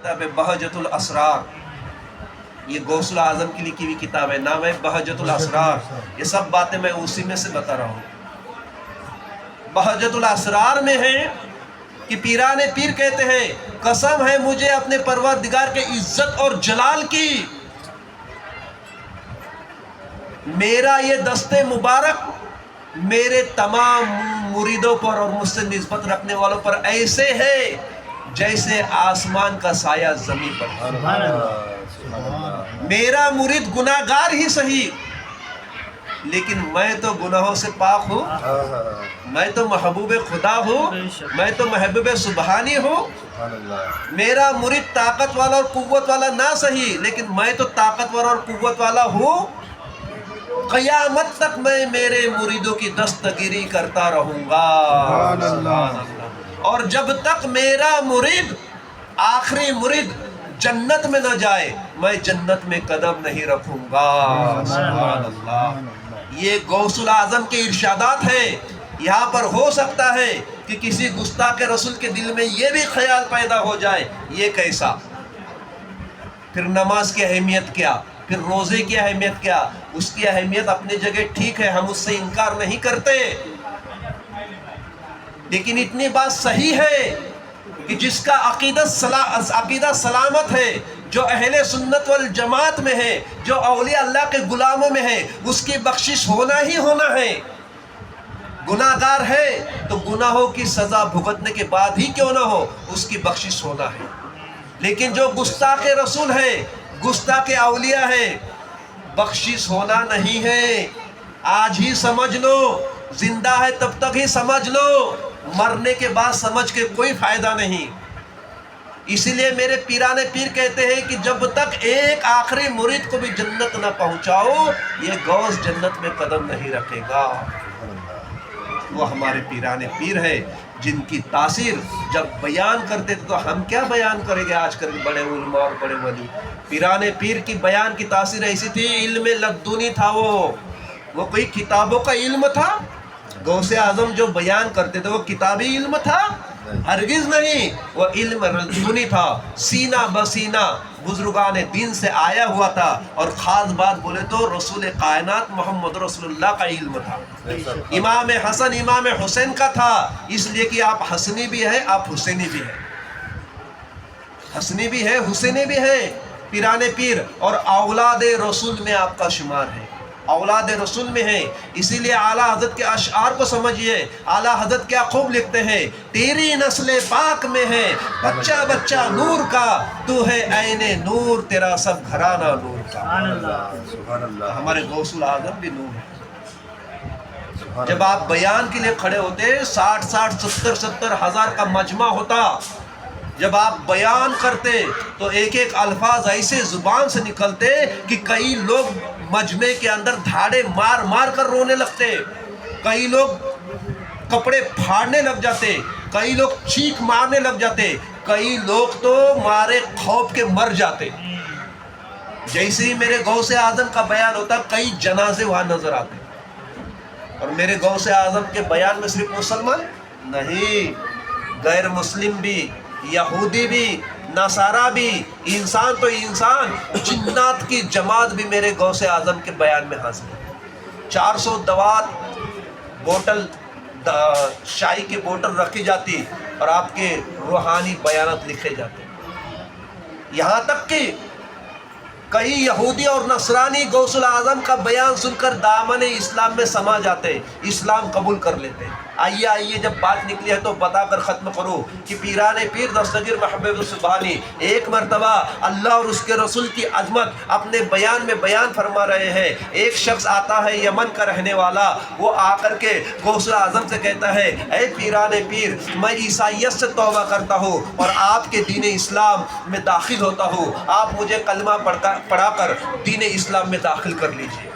किताब है बहजतुल असरार, ये गौसुल आजम की लिखी हुई किताब है, नाम है बहजतुल असरार। ये सब बातें मैं उसी में से बता रहा हूँ। बहजतुल असरार में है कि पीराने पीर कहते हैं, कसम है मुझे अपने परवरदिगार के इज्जत और जलाल की, मेरा ये दस्ते मुबारक मेरे तमाम मुरीदों पर और मुझसे निस्बत रखने वालों पर ऐसे है जैसे आसमान का साया जमीन पर। मेरा मुरीद गुनाहगार ही सही, लेकिन मैं तो गुनाहों से पाक हूँ, मैं तो महबूब खुदा हूँ, मैं तो महबूब सुबहानी हूँ। मेरा मुरीद ताकत वाला और कुव्वत वाला ना सही, लेकिन मैं तो ताकतवर और कुव्वत वाला हूँ। क़यामत तक मैं मेरे मुरीदों की दस्तगिरी करता रहूँगा। और जब तक मेरा मुरीद, आखिरी मुरीद जन्नत में न जाए, मैं जन्नत में कदम नहीं रखूँगा। सुभान अल्लाह। ये गौसुल आज़म के इरशादात है। यहाँ पर हो सकता है कि किसी गुस्ताख़ रसूल के दिल में ये भी ख्याल पैदा हो जाए, ये कैसा, फिर नमाज की अहमियत क्या, फिर रोज़े की अहमियत क्या। उसकी अहमियत अपनी जगह ठीक है, हम उससे इनकार नहीं करते, लेकिन इतनी बात सही है कि जिसका अकीदा सलामत है, जो अहले सुन्नत वल जमात में है, जो औलिया अल्लाह के गुलामों में है, उसकी बख्शिश होना ही होना है। गुनाहगार है तो गुनाहों की सज़ा भुगतने के बाद ही क्यों ना हो, उसकी बख्शिश होना है। लेकिन जो गुस्ताख़ रसूल है, गुस्ताख़ औलिया है, बख्शिश होना नहीं है। आज ही समझ लो, जिंदा है तब तक ही समझ लो, मरने के बाद समझ के कोई फ़ायदा नहीं। इसीलिए मेरे पीराने पीर कहते हैं कि जब तक एक आखिरी मुरीद को भी जन्नत न पहुंचाओ, ये गौस जन्नत में कदम नहीं रखेगा। वो हमारे पीराने पीर है जिनकी तासीर जब बयान करते थे तो हम क्या बयान करेंगे आजकल बड़े उलमा और बड़े वली। पीराने पीर की बयान की तासीर ऐसी थी, इल्म लद्दुनी था वो कोई किताबों का इल्म था। गौसे आज़म जो बयान करते थे वो किताबी इल्म था, हरगिज़ नहीं। वो इल्म लद्दुनी था, सीना बसीना बुजुर्गान दीन से आया हुआ था। और ख़ास बात बोले तो रसूल कायनात मोहम्मद रसूलुल्लाह का इल्म था। इमाम हसन इमाम हुसैन का था, इसलिए कि आप हसनी भी है, आप हुसैनी भी है, हसनी भी है, हुसैनी भी है। पीराने पीर और औलाद रसूल में आपका शुमार है, औलाद रसूल में है। इसीलिए आला हज़रत के अशआर को समझिए। आला हज़रत क्या खूब लिखते हैं, तेरी नस्ल पाक में है बच्चा बच्चा नूर का, तू है ऐने नूर, तेरा सब घराना नूर का। हमारे गौसुल आज़म भी नूर है। जब आप बयान के लिए खड़े होते, 60-60 70-70 हज़ार का मजमा होता, जब आप बयान करते तो एक एक अल्फाज ऐसे ज़ुबान से निकलते कि कई लोग मजमे के अंदर धाड़े मार मार कर रोने लगते, कई लोग कपड़े फाड़ने लग जाते, कई लोग चीख मारने लग जाते, कई लोग तो मारे खौफ के मर जाते। जैसे ही मेरे गौसे आज़म का बयान होता, कई जनाजे वहाँ नजर आते। और मेरे गौसे आज़म के बयान में सिर्फ मुसलमान नहीं, गैर मुस्लिम भी, यहूदी भी, नसारा भी, इंसान तो इंसान, जिन्नात की जमात भी मेरे गौसे आज़म के बयान में हाजिर है। 400 दवात बोतल शाही की बोतल रखी जाती और आपके रूहानी बयानात लिखे जाते। यहाँ तक कि कई यहूदी और नसरानी गौसुल आज़म का बयान सुनकर दामन इस्लाम में समा जाते, इस्लाम कबूल कर लेते। आइए जब बात निकली है तो बता कर ख़त्म करूँ कि पीराने पीर दस्तगीर महबूब सुबहानी एक मरतबा अल्लाह और उसके रसूल की अजमत अपने बयान में बयान फरमा रहे हैं। एक शख्स आता है यमन का रहने वाला, वो आकर के गौसुल आज़म से कहता है, ऐ पीराने पीर, मैं ईसाइयत से तौबा करता हूँ और आपके दीन इस्लाम में दाखिल होता हूँ, आप मुझे कलमा पढ़ाकर दीन इस्लाम में दाखिल कर लीजिए।